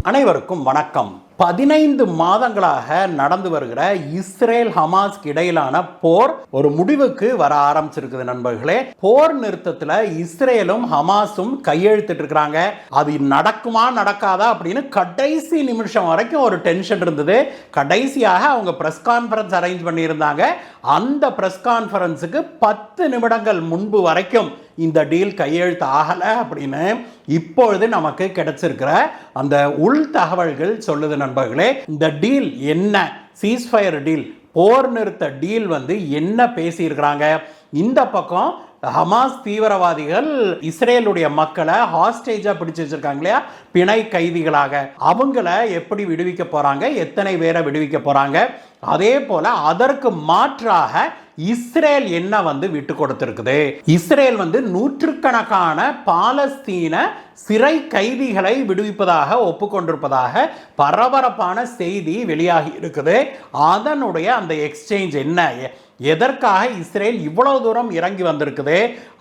அனைவருக்கும் வணக்கம். 15 மாதங்களாக நடந்து வருகிற இஸ்ரேல் ஹமாஸ்க்கு இடையிலான போர் ஒரு முடிவுக்கு வர ஆரம்பிச்சிருக்குது நண்பர்களே. போர் நிறுத்தத்துல இஸ்ரேலும் ஹமாஸும் கையெழுத்திட்டு இருக்காங்க. அது நடக்குமா நடக்காதா அப்படின்னு கடைசி நிமிஷம் வரைக்கும் ஒரு டென்ஷன் இருந்தது. கடைசியாக அவங்க பிரஸ் கான்ஃபரன்ஸ் அரேஞ்ச் பண்ணியிருந்தாங்க. அந்த பிரஸ் கான்ஃபரன்ஸுக்கு 10 நிமிடங்கள் முன்பு வரைக்கும் இந்த டீல் கையெழுத்து ஆகல அப்படின்னு இப்பொழுது நமக்கு கிடைச்சிருக்கிற அந்த உள் தகவல்கள் சொல்லுது நண்பர்களே. இந்த டீல் என்ன, சீஸ்ஃபயர் டீல், போர் நிறுத்த டீல் என்ன பேசியிருக்கிறாங்க. இந்த பக்கம் ஹமாஸ் தீவிரவாதிகள் இஸ்ரேலுடைய மக்களை ஹாஸ்டேஜா பிடிச்சு வச்சிருக்காங்க இல்லையா, பிணை கைதிகளாக. அவங்கள எப்படி விடுவிக்க போறாங்க, எத்தனை பேரை விடுவிக்க போறாங்க. அதே போல அதற்கு மாற்றாக இஸ்ரேல் என்ன விட்டு கொடுத்திருக்குது. இஸ்ரேல் நூற்றுக்கணக்கான பாலஸ்தீன சிறை கைதிகளை விடுவிப்பதாக ஒப்புக்கொண்டிருப்பதாக பரபரப்பான செய்தி வெளியாகி இருக்குது. அதனுடைய அந்த எக்ஸ்சேஞ்ச் என்ன, எதற்காக இஸ்ரேல் இவ்வளவு தூரம் இறங்கி வந்திருக்குது.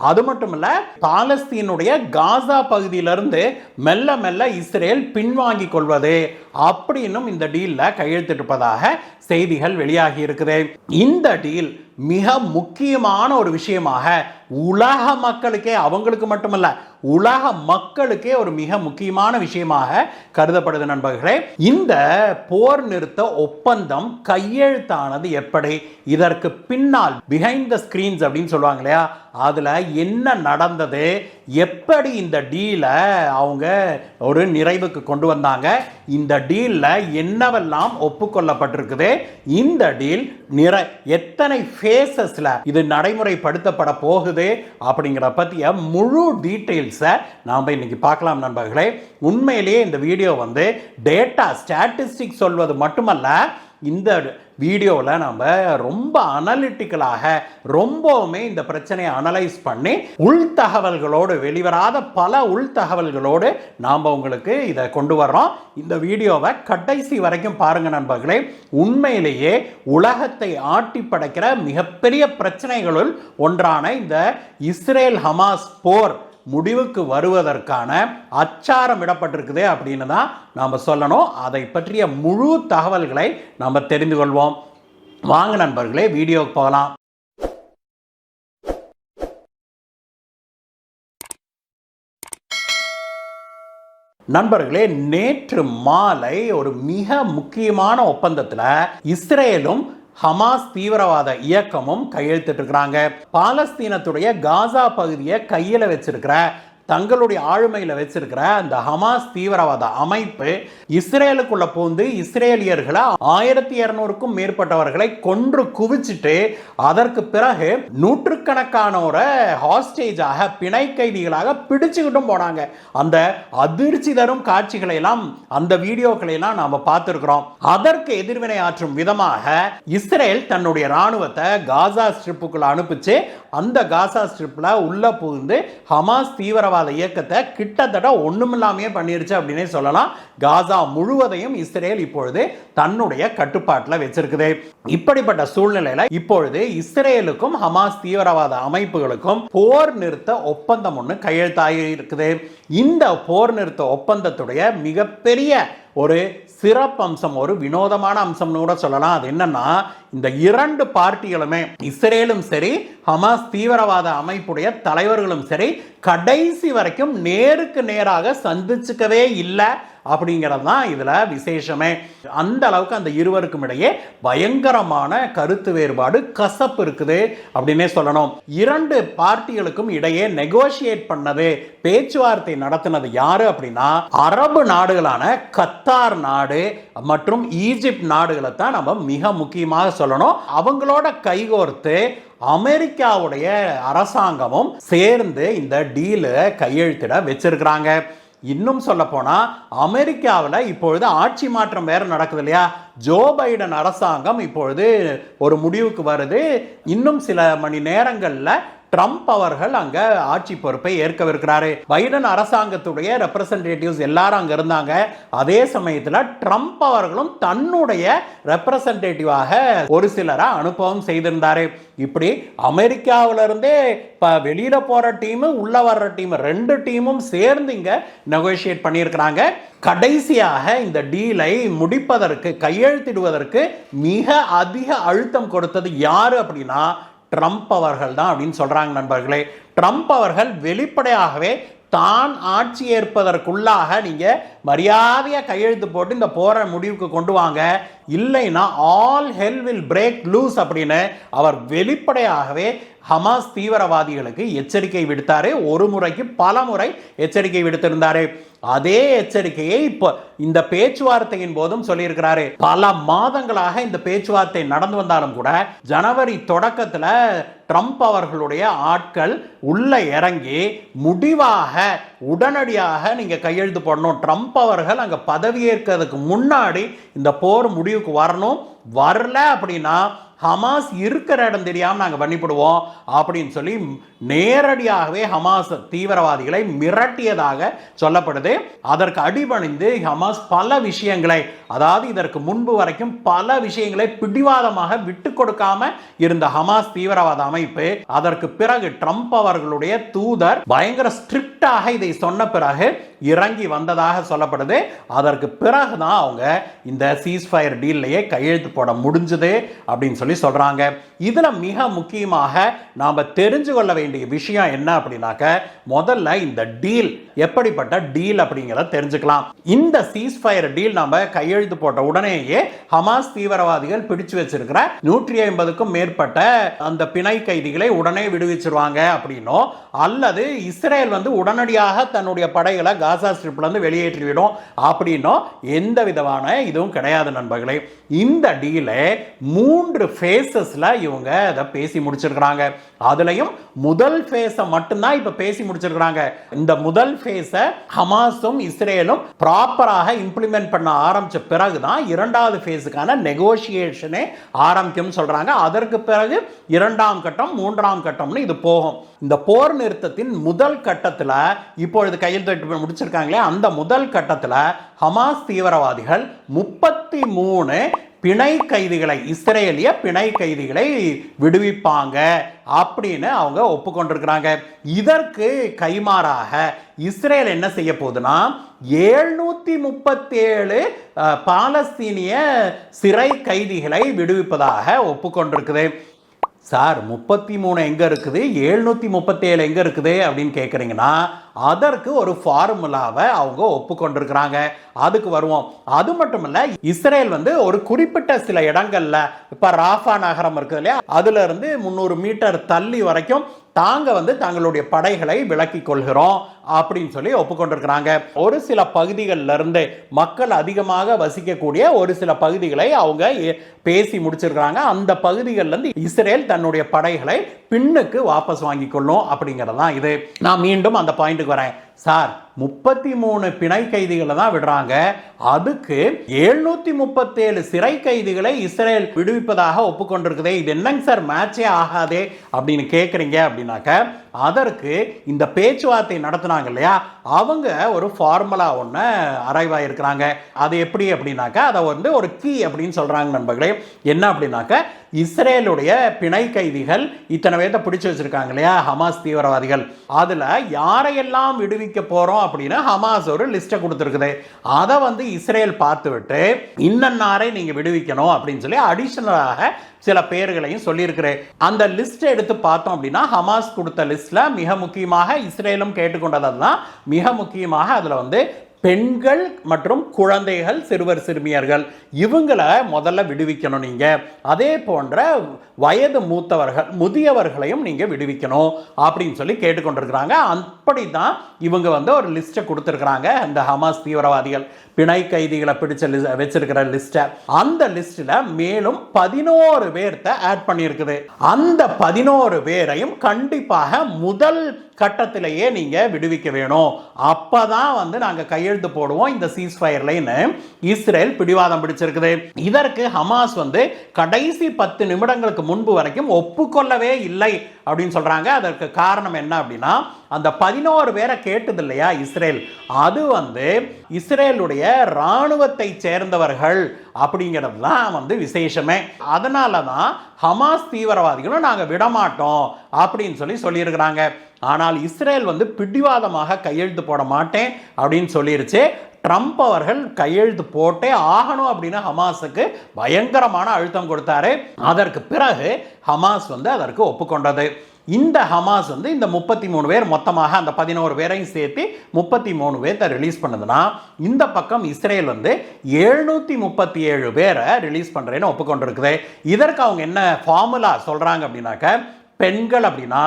அது மட்டும் இல்ல, பாலஸ்தீனுடைய காசா பகுதியிலிருந்து மெல்ல மெல்ல இஸ்ரேல் பின்வாங்கி கொள்வது அப்படின்னும் இந்த டீல்ல கையெழுத்திட்டிருப்பதாக செய்திகள் வெளியாகி இருக்குது. இந்த டீல் மிக முக்கியமான ஒரு விஷயமாக உலக மக்களுக்கே, அவங்களுக்கு மட்டுமல்ல உலக மக்களுக்கே ஒரு மிக முக்கியமான விஷயமாக கருதப்படுது நண்பர்களே. இந்த போர் நிறுத்த ஒப்பந்தம் கையெழுத்தானது எப்படி, இதற்கு பின்னால் பிஹைண்ட் த ஸ்கிரீன்ஸ் அப்படின்னு சொல்லுவாங்க இல்லையா, அதுல என்ன நடந்தது, எப்படி இந்த டீலை அவங்க ஒரு நிறைவுக்கு கொண்டு வந்தாங்க, இந்த டீல்ல என்னவெல்லாம் ஒப்புக்கொள்ளப்பட்டிருக்குது, இந்த டீல் எத்தனை ஃபேஸஸ்ல இது நடைமுறைப்படுத்தப்பட போகுது அப்படிங்கிற பற்றிய முழு டீட்டெயில்ஸை நாம் இன்னைக்கு பார்க்கலாம் நண்பர்களே. உண்மையிலேயே இந்த வீடியோ டேட்டா ஸ்டாட்டிஸ்டிக்ஸ் சொல்வது மட்டுமல்ல, இந்த வீடியோவில் நம்ம ரொம்ப அனலிட்டிக்கலாக ரொம்பவுமே இந்த பிரச்சனையை அனலைஸ் பண்ணி உள்தகவல்களோடு, வெளிவராத பல உள்தகவல்களோடு நாம் உங்களுக்கு இதை கொண்டு வர்றோம். இந்த வீடியோவை கடைசி வரைக்கும் பாருங்க நண்பர்களே. உண்மையிலேயே உலகத்தை ஆட்டி படைக்கிற மிகப்பெரிய பிரச்சனைகளுள் ஒன்றான இந்த இஸ்ரேல் ஹமாஸ் போர் முடிவுக்கு வருவதற்கான அச்சாரம் இடப்பட்டிருக்குது அப்படின்னு தான் நாம் சொல்லணும். அதை பற்றிய முழு தகவல்களை நாம் தெரிந்து கொள்வோம். வாங்க நண்பர்களே, வீடியோக்கு போகலாம். நண்பர்களே, நேற்று மாலை ஒரு மிக முக்கியமான ஒப்பந்தத்தில் இஸ்ரேலும் ஹமாஸ் தீவிரவாத இயக்கமும் கையெழுத்திட்டிருக்கிறாங்க. பாலஸ்தீனத்துடைய காசா பகுதியை கையில் வச்சிருக்கிற, தங்களுடைய ஆளுமையில் வச்சிருக்கிற அந்த ஹமாஸ் தீவிரவாத அமைப்பு இஸ்ரேலுக்குள்ள போந்து இஸ்ரேலியர்களை 1200க்கும் மேற்பட்டவர்களை கொன்று குவிச்சிட்டு அதற்கு பிறகு நூற்றுக்கணக்கானோரை ஹாஸ்டேஜாக, பிணை கைதிகளாக பிடிச்சுக்கிட்டும் போனாங்க. அந்த அதிர்ச்சி தரும் காட்சிகளை எல்லாம், அந்த வீடியோக்களை எல்லாம் நாம பார்த்திருக்கிறோம். அதற்கு எதிர்வினை ஆற்றும் விதமாக இஸ்ரேல் தன்னுடைய ராணுவத்தை காசா ஸ்ட்ரிப்புக்குள்ள அனுப்பிச்சு அந்த காசா ஸ்ட்ரிப்ல உள்ள புகுந்து ஹமாஸ் தீவிரவாத இயக்கத்தை கிட்டத்தட்ட ஒண்ணுமில்லாமையே பண்ணிருச்சு அப்படின்னே சொல்லலாம். காசா முழுவதையும் இஸ்ரேல் இப்பொழுது தன்னுடைய கட்டுப்பாட்டில் வச்சிருக்குது. இப்படிப்பட்ட சூழ்நிலையில இப்பொழுது இஸ்ரேலுக்கும் ஹமாஸ் தீவிரவாத அமைப்புகளுக்கும் போர் நிறுத்த ஒப்பந்தம் ஒன்று கையெழுத்தாகி இருக்குது. இந்த போர் நிறுத்த ஒப்பந்தத்துடைய மிகப்பெரிய ஒரு சிறப்பம்சம், ஒரு வினோதமான அம்சம்னு கூட சொல்லலாம். அது என்னன்னா, இந்த இரண்டு பார்ட்டிகளுமே, இஸ்ரேலும் சரி ஹமாஸ் தீவிரவாத அமைப்புடைய தலைவர்களும் சரி, கடைசி வரைக்கும் நேருக்கு நேராக சந்திச்சுக்கவே இல்லை அப்படிங்கிறது தான் இதுல விசேஷமே. அந்த அளவுக்கு அந்த இருவருக்கும் இடையே பயங்கரமான கருத்து வேறுபாடு, கசப்பு இருக்குது அப்படின்னே சொல்லணும். இரண்டு பார்ட்டிகளுக்கும் இடையே நெகோசியேட் பண்ணது, பேச்சுவார்த்தை நடத்தினது யாரு அப்படின்னா, அரபு நாடுகளான கத்தார் நாடு மற்றும் ஈஜிப்ட் நாடுகளை தான் நம்ம மிக முக்கியமாக சொல்லணும். அவங்களோட கைகோர்த்து அமெரிக்காவுடைய அரசாங்கமும் சேர்ந்து இந்த டீலை கையெழுத்திட வச்சிருக்கிறாங்க. இன்னும் சொல்ல போனா, அமெரிக்காவில் இப்பொழுது ஆட்சி மாற்றம் வேற நடக்குது இல்லையா. ஜோ பைடன் அரசாங்கம் இப்பொழுது ஒரு முடிவுக்கு வருது. இன்னும் சில மணி நேரங்களில் ட்ரம்ப் அவர்கள் அங்க ஆட்சி பொறுப்பை ஏற்கவிருக்கிறாரு. பைடன் அரசாங்கத்துடைய ரெப்ரசன்டேட்டிவ்ஸ் எல்லாரும் அங்க இருந்தாங்க. அதே சமயத்தில் ட்ரம்ப் அவர்களும் தன்னுடைய ரெப்ரசன்டேட்டிவாக ஒரு சிலரை அனுப்பவும் செய்திருந்தாரு. இப்படி அமெரிக்காவிலிருந்தே வெளியில போற டீம் உள்ள வர்ற டீம் ரெண்டு டீமும் சேர்ந்து இங்க நெகோசியேட் பண்ணியிருக்கிறாங்க. கடைசியாக இந்த டீலை முடிப்பதற்கு கையெழுத்திடுவதற்கு மிக அதிக அழுத்தம் கொடுத்தது யாரு அப்படின்னா ட்ரம்ப் அவர்கள் தான் அப்படின்னு சொல்றாங்க நண்பர்களே. ட்ரம்ப் அவர்கள் வெளிப்படையாகவே தான் ஆட்சி ஏற்பதற்குள்ளாக நீங்க மரியாதையா கையெழுத்து போட்டு இந்த போற முடிவுக்கு கொண்டு வாங்க, இல்லைன்னா all hell will break loose அப்படின்னு அவர் வெளிப்படையாகவே ஹமாஸ் தீவிரவாதிகளுக்கு எச்சரிக்கை விடுத்தாரு. ஒரு முறைக்கு பல முறை எச்சரிக்கை விடுத்திருந்தாரு. அதே எச்சரிக்கையை இப்போ இந்த பேச்சுவார்த்தையின் போதும் சொல்லியிருக்கிறாரு. பல மாதங்களாக இந்த பேச்சுவார்த்தை நடந்து வந்தாலும் கூட ஜனவரி தொடக்கத்தில் ட்ரம்ப் அவர்களுடைய ஆட்கள் உள்ள இறங்கி முடிவாக உடனடியாக நீங்க கையெழுத்து போடணும், ட்ரம்ப் அவர்கள் அங்க பதவியேற்கிறதுக்கு முன்னாடி இந்த போர் முடிவுக்கு வரணும், வரல அப்படின்னா ஹமாஸ் இருக்கிற இடம் தெரியாம நாங்க பண்ணிவிடுவோம் அப்படின்னு சொல்லி நேரடியாகவே ஹமாஸ் தீவிரவாதிகளை மிரட்டியதாக சொல்லப்படுது. அதற்கு அடிபணிந்து ஹமாஸ் பல விஷயங்களை, அதாவது இதற்கு முன்பு வரைக்கும் பல விஷயங்களை பிடிவாதமாக விட்டு கொடுக்காம இருந்த ஹமாஸ் தீவிரவாத அமைப்பு அதற்கு பிறகு ட்ரம்ப் அவர்களுடைய தூதர் பயங்கர ஸ்ட்ரிக்டாக இதை சொன்ன பிறகு இறங்கி வந்ததாக சொல்லப்படுது. அதற்கு பிறகுதான் அவங்க இந்த சீஸ்ஃபயர் டீல்லையே கையெழுத்து போட முடிஞ்சது அப்படின்னு சொல்லி சொல்றாங்க. இதுல மிக முக்கியமாக நாம தெரிஞ்சு கொள்ள வேண்டிய விஷயம் என்ன அப்படின்னாக்க, முதல்ல இந்த டீல் எப்படிப்பட்ட டீல் அப்படிங்கிறத தெரிஞ்சுக்கலாம். இந்த சீஸ்ஃபயர் டீல் நாம கையெழுத்து போட்ட உடனேயே ஹமாஸ் தீவிரவாதிகள் பிடிச்சு வச்சிருக்கிற 150க்கும் மேற்பட்ட அந்த பிணை கைதிகளை உடனே விடுவிச்சிருவாங்க அப்படின்னோ, அல்லது இஸ்ரேல் உடனடியாக தன்னுடைய படைகளை காசா ஸ்ட்ரிப்ல இருந்து வெளியேற்றிவிடும் அப்படின்னோ எந்த விதமான இதுவும் கிடையாது நண்பர்களே. இந்த டீலை 3 ஃபேஸஸ்ல இவங்க அதை பேசி முடிச்சிருக்கிறாங்க. அதுலயும் முதல் ஃபேஸை மட்டும்தான் இப்ப பேசி முடிச்சிருக்கிறாங்க. இந்த முதல் ஃபேஸை ஹமாஸும் இஸ்ரேலும் ப்ராப்பராக இம்ப்ளிமெண்ட் பண்ண ஆரம்பிச்ச பிறகுதான் இரண்டாவது ஃபேஸுக்கான நெகோசியேஷனே ஆரம்பிக்கும் சொல்றாங்க. அதற்கு பிறகு 2ஆம் கட்டம் 3ஆம் கட்டம்னு இது போகும். இந்த போர் நிறுத்தத்தின் முதல் கட்டத்தில் இப்பொழுது கையெழுத்து முடிச்சிருக்காங்களே, அந்த முதல் கட்டத்தில் ஹமாஸ் தீவிரவாதிகள் 33 பிணை கைதிகளை, இஸ்ரேலிய பிணை கைதிகளை விடுவிப்பாங்க அப்படின்னு அவங்க ஒப்புக்கொண்டிருக்கிறாங்க. இதற்கு கைமாறாக இஸ்ரேல் என்ன செய்ய போகுதுன்னா 737 பாலஸ்தீனிய சிறை கைதிகளை விடுவிப்பதாக ஒப்புக்கொண்டிருக்குது. சார் 33 எங்க இருக்குது, 737 எங்க இருக்குது அப்படின்னு கேட்குறீங்கன்னா, அதற்கு ஒரு ஃபார்முலாவை அவங்க ஒப்புக்கொண்டிருக்கிறாங்க. அதுக்கு வருவோம். அது மட்டும் இல்ல, இஸ்ரேல் ஒரு குறிப்பிட்ட சில இடங்கள்ல, இப்ப ராஃபா நகரம் இருக்குது இல்லையா, அதுல இருந்து 300 மீட்டர் தள்ளி வரைக்கும் தாங்க தங்களுடைய படைகளை விலக்கிக் கொள்கிறோம் அப்படின்னு சொல்லி ஒப்புக்கொண்டிருக்கிறாங்க. ஒரு சில பகுதிகளில் இருந்து மக்கள் அதிகமாக வசிக்கக்கூடிய ஒரு சில பகுதிகளை அவங்க பேசி முடிச்சிருக்கிறாங்க. அந்த பகுதிகளில் இருந்து இஸ்ரேல் தன்னுடைய படைகளை பின்னுக்கு வாபஸ் வாங்கி கொள்ளும் அப்படிங்கிறதான் இது. நான் மீண்டும் அந்த பாயிண்ட்டுக்கு வரேன். சார் 33 பிணை கைதிகளை தான் விடுறாங்க, அதுக்கு 737 சிறை கைதிகளை இஸ்ரேல் விடுவிப்பதாக ஒப்புக்கொண்டிருக்குதே, இது என்னங்க சார் மேட்சே ஆகாதே அப்படின்னு கேட்குறீங்க அப்படின்னாக்க, அதற்கு இந்த பேச்சுவார்த்தை நடத்தினாங்க இல்லையா, அவங்க ஒரு ஃபார்முலா ஒன்று அரைவாயிருக்கிறாங்க. அது எப்படி அப்படின்னாக்க, அதை ஒரு கீ அப்படின்னு சொல்றாங்க நண்பர்களே. என்ன அப்படின்னாக்க, இஸ்ரேலுடைய பிணை கைதிகள் இத்தனை பேர்த்த பிடிச்சு வச்சிருக்காங்க இல்லையா ஹமாஸ் தீவிரவாதிகள், அதுல யாரையெல்லாம் விடுவிக்க போறோம் அப்படின்னு ஹமாஸ் ஒரு லிஸ்ட்டை கொடுத்துருக்குது. அதை இஸ்ரேல் பார்த்து விட்டு இன்னன்னாரை நீங்க விடுவிக்கணும் அப்படின்னு சொல்லி அடிஷனலாக சில பேர்களையும் சொல்லியிருக்கிறேன். அந்த லிஸ்ட் எடுத்து பார்த்தோம் அப்படின்னா, ஹமாஸ் கொடுத்த லிஸ்ட்ல மிக முக்கியமாக இஸ்ரேலும் கேட்டுக்கொண்டதெல்லாம் மிக முக்கியமாக அதுல பெண்கள் மற்றும் குழந்தைகள், சிறுவர் சிறுமியர்கள், இவங்களை முதல்ல விடுவிக்கணும் நீங்க. அதே போன்ற வயது மூத்தவர்கள், முதியவர்களையும் நீங்க விடுவிக்கணும் அப்படின்னு சொல்லி கேட்டுக்கொண்டிருக்கிறாங்க. அப்படிதான் இவங்க வந்து ஒரு லிஸ்ட்டை கொடுத்துருக்குறாங்க. இந்த ஹமாஸ் தீவிரவாதிகள் பிணை கைதிகளை பிடிச்ச வச்சிருக்கிற லிஸ்ட்டை, அந்த லிஸ்ட்டில் மேலும் 11 பேர்த்த ஆட் பண்ணியிருக்குது. அந்த 11 பேரையும் கண்டிப்பாக முதல் கட்டத்திலேயே நீங்க விடுவிக்க வேணும், அப்பதான் வந்து நாங்க கையெழுத்து போடுவோம் இந்த சீஸ்ஃபயர்லைன்னு இஸ்ரேல் பிடிவாதம் பிடிச்சிருக்குது. இதற்கு ஹமாஸ் வந்து கடைசி 10 நிமிடங்களுக்கு முன்பு வரைக்கும் ஒப்புக்கொள்ளவே இல்லை அப்படின்னு சொல்றாங்க. அதற்கு காரணம் என்ன அப்படின்னா, அந்த 11 பேரை கேட்டது இல்லையா இஸ்ரேல், அது வந்து இஸ்ரேலுடைய இராணுவத்தை சேர்ந்தவர்கள் அப்படிங்கிறது தான் வந்து விசேஷமே. அதனால தான் ஹமாஸ் தீவிரவாதிகளும் நாங்கள் விடமாட்டோம் அப்படின்னு சொல்லியிருக்கிறாங்க. ஆனால் இஸ்ரேல் வந்து பிடிவாதமாக கையெழுத்து போட மாட்டேன் அப்படின்னு சொல்லிருச்சு. ட்ரம்ப் அவர்கள் கையெழுத்து போட்டே ஆகணும் அப்படின்னு ஹமாஸுக்கு பயங்கரமான அழுத்தம் கொடுத்தாரு. அதற்கு பிறகு ஹமாஸ் வந்து அதற்கு ஒப்புக்கொண்டது. இந்த ஹமாஸ் வந்து இந்த 33 பேர் மொத்தமாக அந்த 11 பேரையும் சேர்த்து 33 பேர்த்த ரிலீஸ் பண்ணுதுன்னா, இந்த பக்கம் இஸ்ரேல் வந்து 737 பேரை ரிலீஸ் பண்ணுறேன்னு ஒப்புக்கொண்டிருக்குது. இதற்கு அவங்க என்ன ஃபார்முலா சொல்கிறாங்க அப்படின்னாக்க, பெண்கள் அப்படின்னா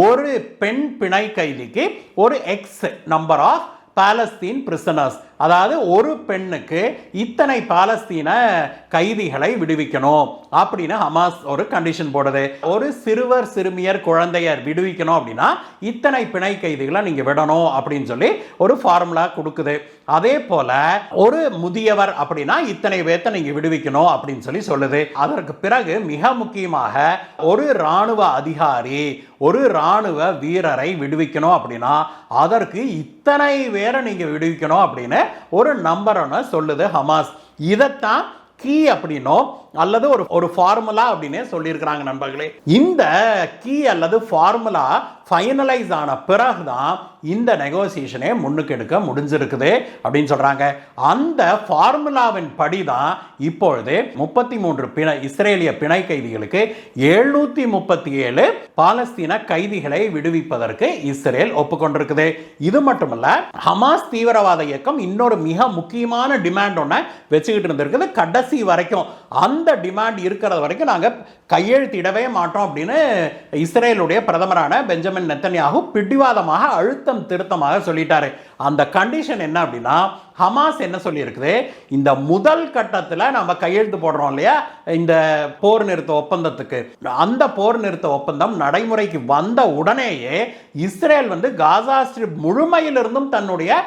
ஒரு பெண் பிணை கைதிக்கு ஒரு x number of Palestine prisoners, அதாவது ஒரு பெண்ணுக்கு இத்தனை பாலஸ்தீன கைதிகளை விடுவிக்கணும் அப்படின்னு ஹமாஸ் ஒரு கண்டிஷன் போடுது. ஒரு சிறுவர் சிறுமியர் குழந்தையர் விடுவிக்கணும் அப்படின்னா இத்தனை பிணை கைதிகளை நீங்க விடணும் அப்படின்னு சொல்லி ஒரு ஃபார்முலா கொடுக்குது. அதே போல ஒரு முதியவர் அப்படின்னா இத்தனை பேர்த்த நீங்க விடுவிக்கணும் அப்படின்னு சொல்லுது. அதற்கு பிறகு மிக முக்கியமாக ஒரு இராணுவ அதிகாரி ஒரு இராணுவ வீரரை விடுவிக்கணும் அப்படின்னா அதற்கு இத்தனை பேரை நீங்க விடுவிக்கணும் அப்படின்னு ஒரு நம்பர் சொல்லுது ஹமாஸ். இதைத்தான் கீ அப்படின்னோ அல்லது ஒரு ஃபார்முலா அப்படின்னு சொல்லியிருக்கிறாங்க நண்பர்களே. இந்த கீ அல்லது ஃபார்முலா ஃபைனலைஸ் ஆன பிறகுதான் இந்த நெகோசியேஷனே முன்னுக்கு எடுக்க முடிஞ்சிருக்குது அப்படின்னு சொல்றாங்க. அந்த ஃபார்முலாவின் படிதான் இப்பொழுது 33 இஸ்ரேலிய பிணை கைதிகளுக்கு 737 பாலஸ்தீன கைதிகளை விடுவிப்பதற்கு இஸ்ரேல் ஒப்புக்கொண்டிருக்குது. இது மட்டுமல்ல, ஹமாஸ் தீவிரவாத இயக்கம் இன்னொரு மிக முக்கியமான டிமாண்ட் ஒன்ன வச்சுக்கிட்டு இருந்திருக்குது. கடைசி வரைக்கும் அந்த டிமாண்ட் இருக்கிறது வரைக்கும் நாங்க கையெழுத்திடவே மாட்டோம் அப்படின்னு இஸ்ரேலுடைய பிரதமரான பெஞ்சமின் நெத்தன்யாகு பிடிவாதமாக அழுத்தம் திருத்தமாக சொல்லிட்டாரு. அந்த கண்டிஷன் என்ன அப்படின்னா, ஹமாஸ் என்ன சொல்லி இருக்குது, இந்த முதல் கட்டத்தில் நம்ம கையெழுத்து போடுறோம் இல்லையா இந்த போர் நிறுத்த ஒப்பந்தத்துக்கு, அந்த போர் நிறுத்த ஒப்பந்தம் நடைமுறைக்கு வந்த உடனேயே இஸ்ரேல் வந்து காசா ஸ்ட்ரிப் முழுமையிலிருந்தும் தன்னுடைய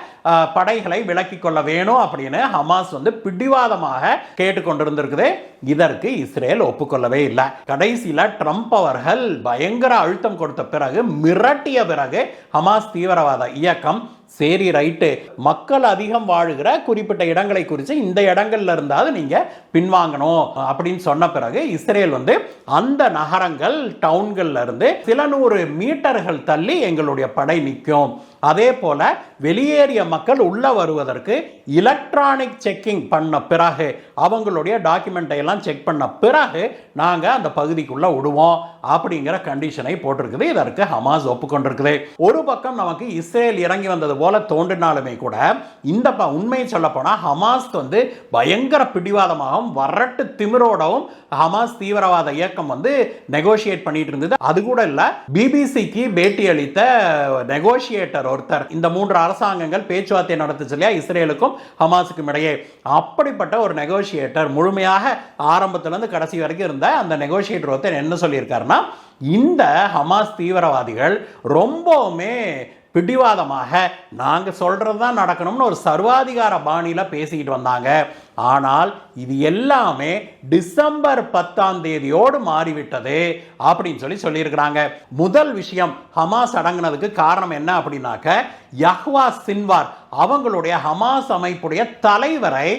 படைகளை விலக்கிக் கொள்ள வேணும் அப்படின்னு ஹமாஸ் வந்து பிடிவாதமாக கேட்டுக்கொண்டிருந்திருக்குது. இதற்கு இஸ்ரேல் ஒப்புக்கொள்ளவே இல்லை. கடைசியில் ட்ரம்ப் அவர்கள் பயங்கர அழுத்தம் கொடுத்த பிறகு, மிரட்டிய பிறகு ஹமாஸ் தீவிரவாத இயக்கம் சரி ரைட்டு, மக்கள் அதிகம் வாழுகிற குறிப்பிட்ட இடங்களை குறித்து இந்த இடங்கள்ல இருந்தாவது நீங்க பின்வாங்கணும் அப்படின்னு சொன்ன பிறகு இஸ்ரேல் வந்து அந்த நகரங்கள் டவுன்கள்ல இருந்து சில 100 மீட்டர்கள் தள்ளி எங்களுடைய படை நிற்கும். அதே போல வெளியேறிய மக்கள் உள்ள வருவதற்கு எலக்ட்ரானிக் செக்கிங் பண்ண பிறகு, அவங்களுடைய டாக்குமெண்ட் எல்லாம் செக் பண்ண பிறகு நாங்க அந்த பகுதிக்குள்ள விடுவோம் அப்படிங்கிற கண்டிஷனை போட்டிருக்குது. இதற்கு ஹமாஸ் ஒப்புக்கொண்டிருக்குது. ஒரு பக்கம் நமக்கு இஸ்ரேல் இறங்கி வந்தது போல தோன்றினாலுமே கூட, இந்த உண்மையை சொல்ல போனா ஹமாஸ் வந்து பயங்கர பிடிவாதமாகவும் வரட்டு திமிரோடவும் ஹமாஸ் தீவிரவாத இயக்கம் வந்து நெகோசியேட் பண்ணிட்டு இருந்தது. அது கூட இல்ல, பிபிசிக்கு பேட்டி அளித்த நெகோசியேட்டர் ஒருத்தர், இந்த 3 அரசாங்கங்கள் பேச்சுவார்த்தை நடத்துச்சு இல்லையா இஸ்ரேலுக்கும் ஹமாஸுக்கும் இடையே, அப்படிப்பட்ட ஒரு நெகோசியேட்டர் முழுமையாக ஆரம்பத்திலிருந்து கடைசி வரைக்கும் இருந்த அந்த நெகோசியேட்டர் ஒருத்தர் என்ன சொல்லியிருக்காருன்னா, இந்த ஹமாஸ் தீவிரவாதிகள் ரொம்பவுமே பிடிவாதமாக நாங்க சொல்றதுதான் நடக்கணும்னு ஒரு சர்வாதிகார பாணியில பேசிக்கிட்டு வந்தாங்க. ஆனால் இது எல்லாமே டிசம்பர் 10ஆம் தேதியோடு மாறிவிட்டது அப்படின்னு சொல்லியிருக்கிறாங்க. முதல் விஷயம், ஹமாஸ் அடங்கினதுக்கு காரணம் என்ன அப்படின்னாக்க, யஹ்வா சின்வார் அவங்களுடைய ஹமாஸ் அமைப்புடைய தலைவரை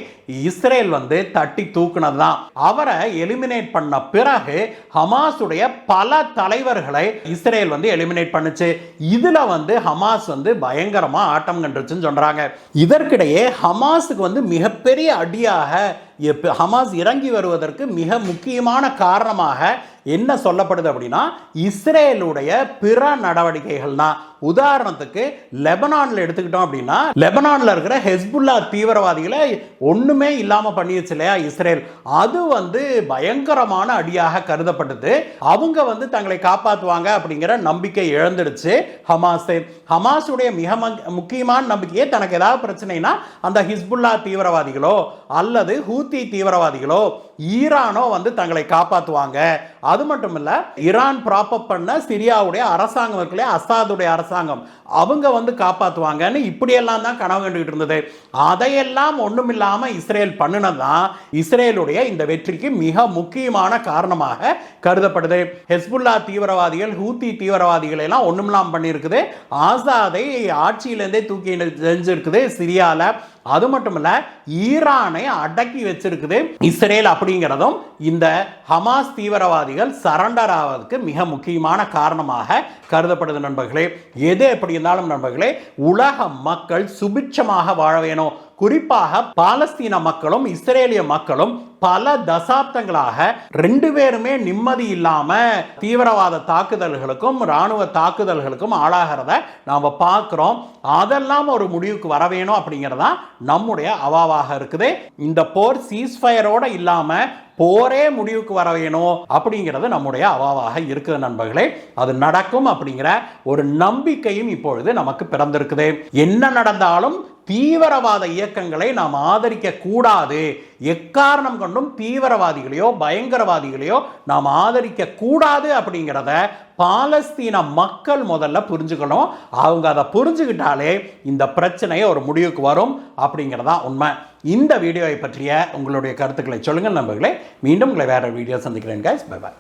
இஸ்ரேல் வந்து தட்டி தூக்குனதுதான். அவரை எலிமினேட் பண்ண பிறகு ஹமாஸுடைய பல தலைவர்களை இஸ்ரேல் வந்து எலிமினேட் பண்ணுச்சு. இதுல வந்து ஹமாஸ் வந்து பயங்கரமா ஆட்டம் கண்டுச்சுன்னு சொல்றாங்க. இதற்கிடையே ஹமாஸுக்கு வந்து மிகப்பெரிய அடியாக ஹமாஸ் இறங்கி வருவதற்கு மிக முக்கியமான காரணமாக என்ன சொல்லப்படுது அப்படின்னா இஸ்ரேலுடைய பிற நடவடிக்கைகள்னா, உதாரணத்துக்கு லெபனான்ல எடுத்துக்கிட்டோம் அப்படின்னா, லெபனான்ல இருக்கிற ஹெஸ்புல்லா தீவிரவாதிகளை ஒண்ணுமே இல்லாம பண்ணிடுச்சு இல்லையா இஸ்ரேல். அது பயங்கரமான அடியாக கருதப்பட்டது. அவங்க தங்களை காப்பாற்றுவாங்க அப்படிங்கிற நம்பிக்கை இழந்துடுச்சு ஹமாஸுடைய மிக முக்கியமான நம்பிக்கையே, தனக்கு ஏதாவது பிரச்சனைனா அந்த ஹிஸ்புல்லா தீவிரவாதிகளோ அல்லது ஹூத்தி தீவிரவாதிகளோ ஈரானோ தங்களை காப்பாற்றுவாங்க. அது மட்டும் இல்ல, ஈரான் ப்ராப்பப் பண்ண சிரியாவுடைய அரசாங்கம் இருக்குல்ல, அசாதுடைய அரசாங்கம், அவங்க காப்பாற்றுவாங்கன்னு இப்படியெல்லாம் தான் கனவு கண்டுகிட்டு இருந்தது. அதையெல்லாம் ஒண்ணுமில்லாம இஸ்ரேல் பண்ணினதான் இஸ்ரேலுடைய இந்த வெற்றிக்கு மிக முக்கியமான காரணமாக கருதப்படுது. ஹெஸ்புல்லா தீவிரவாதிகள், ஹூத்தி தீவிரவாதிகள் எல்லாம் ஒண்ணுமில்லாம பண்ணியிருக்குது. ஆசாதை ஆட்சியிலிருந்தே தூக்கி செஞ்சிருக்குது சிரியால. அது மட்டும் இல்ல, ஈரானை அடக்கி வச்சிருக்குது இஸ்ரேல் அப்படிங்கிறதும் இந்த ஹமாஸ் தீவிரவாதிகள் சரண்டர் ஆவதற்கு மிக முக்கியமான காரணமாக கருதப்படுது நண்பர்களே. எது எப்படி இருந்தாலும் நண்பர்களே, உலக மக்கள் சுபிட்சமாக வாழ வேணும். குறிப்பாக பாலஸ்தீன மக்களும் இஸ்ரேலிய மக்களும் பல தசாப்தங்களாக ரெண்டு பேருமே நிம்மதி இல்லாம தீவிரவாத தாக்குதல்களுக்கும் ராணுவ தாக்குதல்களுக்கும் ஆளாகிறத நாம பார்க்கிறோம். அதெல்லாம் ஒரு முடிவுக்கு வர வேணும் அப்படிங்கிறதா நம்முடைய அவாவாக இருக்குது. இந்த போர் சீஸ்ஃபயரோட இல்லாம போரே முடிவுக்கு வர வேணும் அப்படிங்கிறது நம்முடைய அவாவாக இருக்குது நண்பர்களே. அது நடக்கும் அப்படிங்கிற ஒரு நம்பிக்கையும் இப்பொழுது நமக்கு பிறந்திருக்குது. என்ன நடந்தாலும் தீவிரவாத இயக்கங்களை நாம் ஆதரிக்க கூடாது. எக்காரணம் கொண்டும் தீவிரவாதிகளையோ பயங்கரவாதிகளையோ நாம் ஆதரிக்க கூடாது அப்படிங்கிறத பாலஸ்தீன மக்கள் முதல்ல புரிஞ்சுக்கணும். அவங்க அதை புரிஞ்சுக்கிட்டாலே இந்த பிரச்சனையை ஒரு முடிவுக்கு வரும் அப்படிங்கிறதா உண்மை. இந்த வீடியோவை பற்றிய உங்களுடைய கருத்துக்களை சொல்லுங்கள் நண்பர்களே. மீண்டும் உங்களை வேற வீடியோ சந்திக்கிறேன். Bye by.